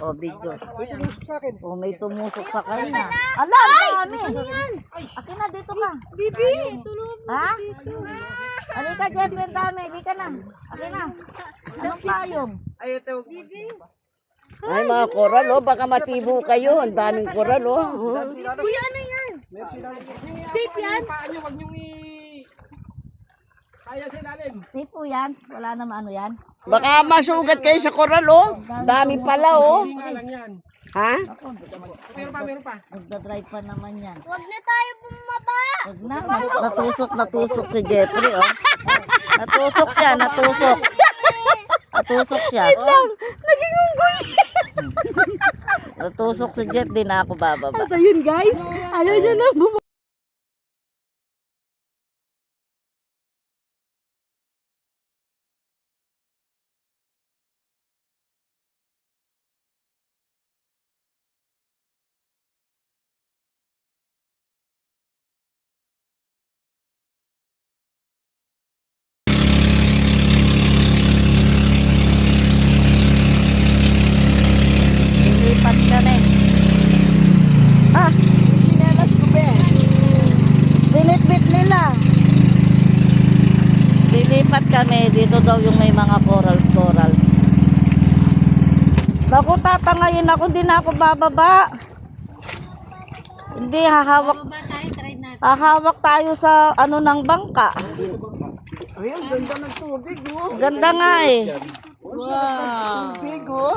O, video. May tumusok sa akin. O, may tumusok sa kanya. Ala, ang dami. Akin na, dito ka. Bibi, tulungan mo. Ha? Halika, Jeffrey, ang dami. Di ka na. Akin na. Anong payong? Ay, ito. Ay, mga koral, oh. Baka matibo kayo. Ang daming koral, oh. Kuya, ano yan? Safe yan? Paan nyo, wag nyong kaya sa ilalim. Safe po yan. Wala naman ano yan. Baka masugat kayo sa koral, oh. Dami pala, oh. Hindi nga lang yan. Ha? Ako, Meron pa. nagdadrive pa naman yan. Huwag na tayo bumaba. Huwag na. Natusok si Jeffrey, oh. Natusok siya. Natusok siya. Wait lang. Naging unggoy. Natusok si Jeff, di na ako bababa. At ayun guys, ayaw niya na bumaba. Lilipat kami. Ah, sinelas ko ba? Dinitbit nila. Lilipat kami. Dito daw yung may mga coral. Naku, tatangayin ako. Hindi na ako bababa. Hindi, hahawak tayo sa ano ng bangka. Ayun, ganda ng tubig, oh. Ganda nga eh. Wow. Tubig, oh.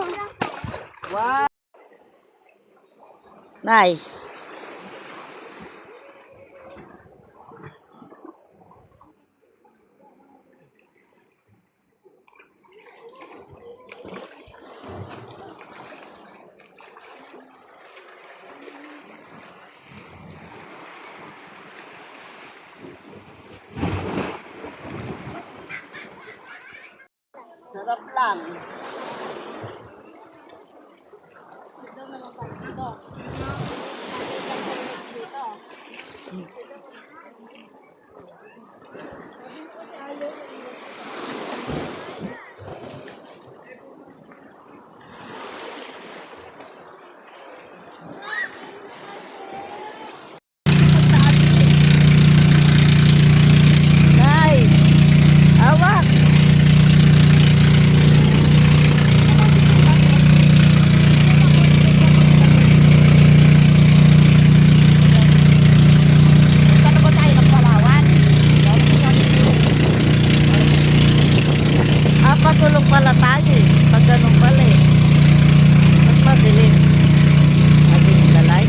Wow. Nay. Sarap lang. Nay. Hawak. Patulong pala tayo eh. Pag ganun pala eh. Mas madilim. Madilim na light.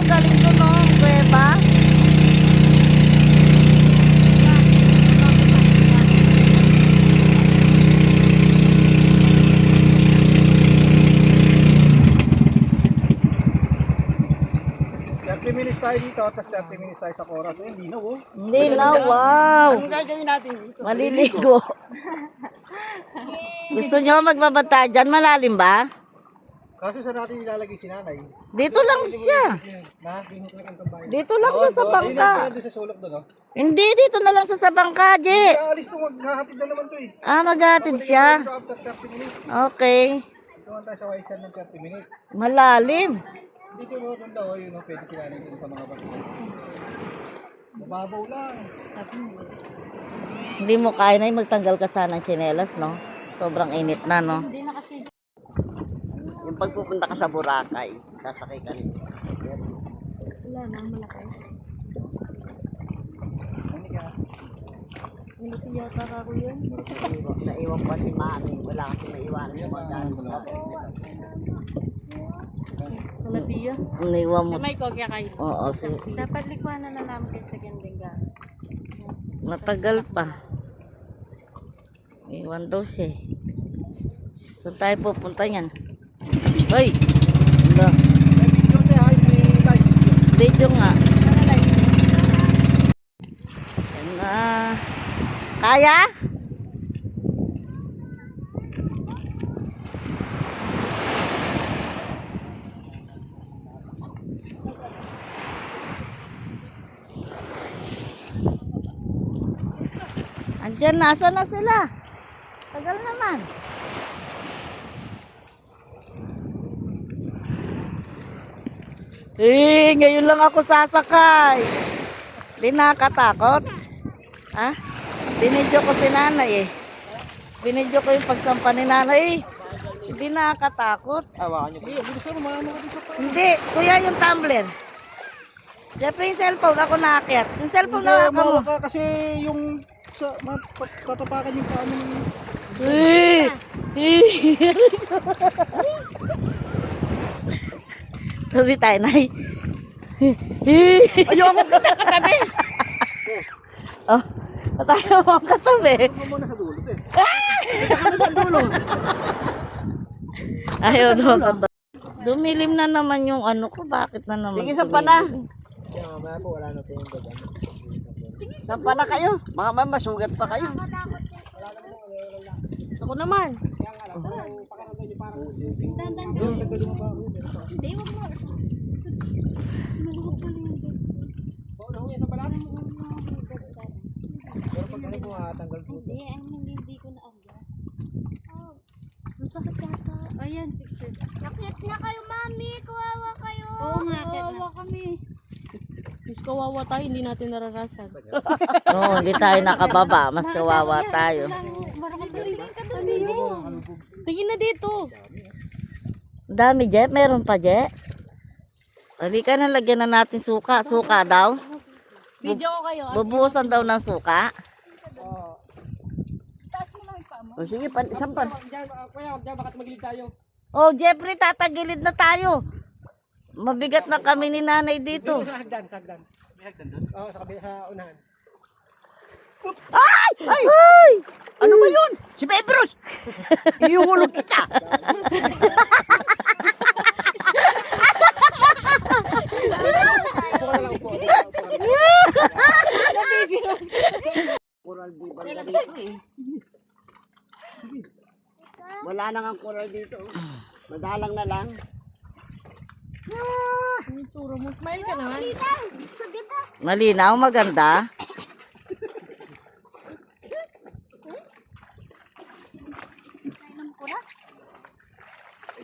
galing ko no, kuweba. Minutes tayo dito, tapos 30 minutes tayo sa Coral. So, hindi na, oh. Hindi na, wow. Anong gagawin natin dito? Maliligo. Gusto nyo magbabata dyan? Malalim ba? Kaso saan natin ilalagay si nanay? Dito lang siya. Na, Dito lang siya sa bangka. Doon sa sulok doon, oh. Hindi, dito na lang siya sa bangka, Je. Kaalis to, maghahatid na naman to eh. Ah, maghatid siya. Dito after 30 minutes. Okay. Dito man tayo sa White Sand ng 30 minutes. Malalim. Dito mo kung daw, yun, oh, pwede sila dito sa mga bangka. Mababaw lang. Hindi mo kaya na magtanggal ka sana ng tsinelas, no? Sobrang init na, no? Hindi na kasi. Yung pagpupunta ka sa Boracay, sasakay ka rin. Wala na, malaki. Malaki yata ka ko yun. Naiwan pa si Mami. Wala kasi maiwanan yung mga Talabiya. Iniwan mo. May kokya kayo. Oo, Dapat likuanan na namin kayo sa Gandinga. matagal pa. Iwan daw siya. Saan tayo pupunta yan? Hoy! Hala. Video nga. Yan na. Kaya? Andiyan, nasa na sila? Tagal naman. Ngayon lang ako sasakay. Di nakatakot. Ha? Binidyo ko si nanay eh. Binidyo ko yung pagsampa ni nanay. Hindi nakakatakot. Hawakan niyo. Hindi, gusto mo maano ka dito pa. Hindi, kuya yung tumbler. Siyempre yung cellphone, ako naakyat. Yung cellphone na ako mo. Ka kasi yung sa tatapakan yung paano ng Sabi tayo, Nay. ayoko katabi. Oh, tayo mo ang katabi. Ano mo na sa dulo, eh. Sa dulo. Ayaw doon katabi. Dumilim na naman yung ano ko. Bakit na naman? Sige, sampa na. Kaya mamaya po wala na tayong gagan. Sampa na kayo. Mga masugat pa kayo. Ako naman. Pero pag ano po tanggal po. Hindi ko na agad. Oh, masakit yata. Ayan, picture. Nakit na kayo, mami. Kawawa kayo. Oo nga, kawawa kami. Mas kawawa tayo, hindi natin nararasan. Oo, hindi tayo nakababa. Mas kawawa tayo. Tingin na dito. Dami, Je. Meron pa, Je. Halika na, lagyan na natin suka. Suka daw. Video ko kayo. Bubuhusan daw ng suka. O sige, sampa. Kuya, wag dyan, baka magilid tayo. Oh, Jeffrey, tatagilid na tayo. Mabigat na kami ni nanay dito. Sa hagdan, sa hagdan. May hagdan doon? Oo, sa kabila, sa unahan. Ay! Ay! Ano ba yun? Si Pedros! Iuhulog kita! Coral di banda dito eh. Wala nang ang coral dito. Madalang na lang. Ang turo mo. Smile ka naman. Malinaw, maganda.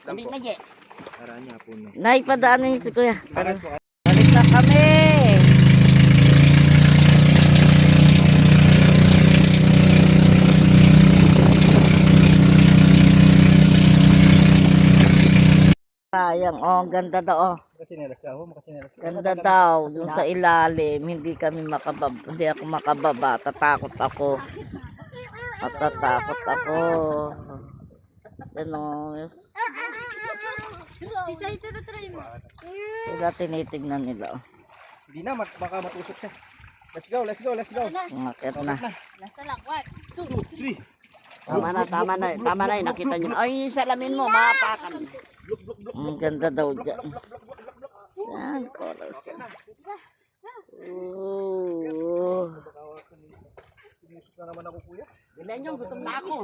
Hindi na, Je. Nay, padaanin niyo si Kuya. Balik na kami. Sayang, oh, ang ganda daw, oh. Makasinelas ka, makasinelas ka. Ganda daw, yung sa ilalim, hindi kami makababa, hindi ako makababa, tatakot ako. Matatakot ako. Ano, Isa ito na try mo. Sila tinitignan nila. Oh. Hindi na, baka matusok siya. Let's go, let's go, let's go. Umakit na. Lasa lang. 1, 2, 3. Tama na, tama na. Tama na, nakita nyo. Ay, yung salamin mo, mapakan. Ang ganda daw dyan. Yan, coral. Oh. Tinusok na naman ako kuya. Bilan nyo, gutom na ako.